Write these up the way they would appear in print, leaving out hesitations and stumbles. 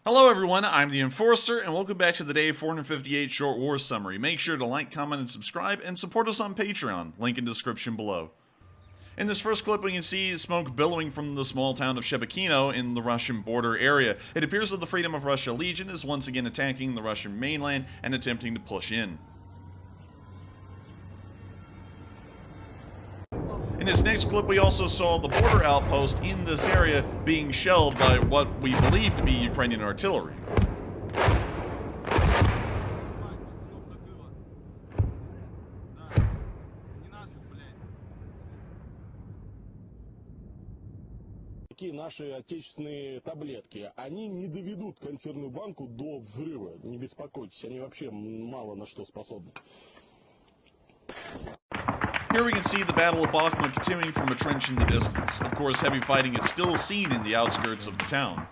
Hello everyone, I'm the Enforcer, and welcome back to the Day 458 Short War Summary. Make sure to like, comment, and subscribe, and support us on Patreon, link in description below. In this first clip, we can see smoke billowing from the small town of Shebekino in the Russian border area. It appears that the Freedom of Russia Legion is once again attacking the Russian mainland and attempting to push in. In this next clip, we also saw the border outpost in this area being shelled by what we believe to be Ukrainian artillery. Такие наши отечественные таблетки, они не доведут консервную банку до взрыва. Не беспокойтесь, они вообще мало на что способны. Here we can see the Battle of Bachmut continuing from a trench in the distance. Of course, heavy fighting is still seen in the outskirts of the town.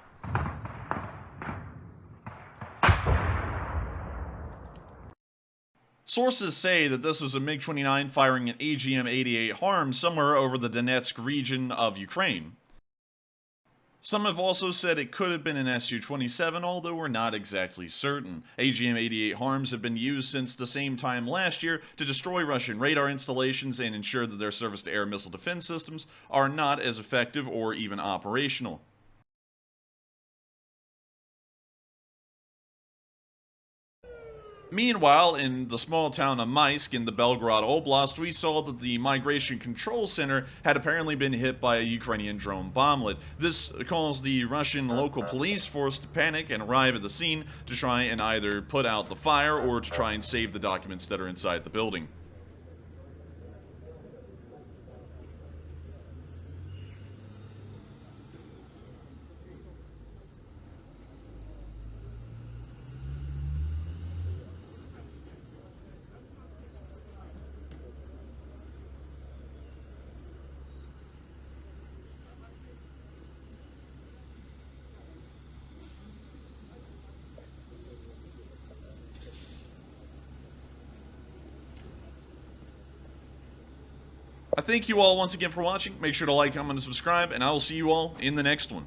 Sources say that this is a MiG-29 firing an AGM-88 HARM somewhere over the Donetsk region of Ukraine. Some have also said it could have been an Su-27, although we're not exactly certain. AGM-88 HARMs have been used since the same time last year to destroy Russian radar installations and ensure that their surface-to-air missile defense systems are not as effective or even operational. Meanwhile, in the small town of Maiysk in the Belgorod Oblast, we saw that the Migration Control Center had apparently been hit by a Ukrainian drone bomblet. This caused the Russian local police force to panic and arrive at the scene to try and either put out the fire or to try and save the documents that are inside the building. I thank you all once again for watching. Make sure to like, comment, and subscribe, and I will see you all in the next one.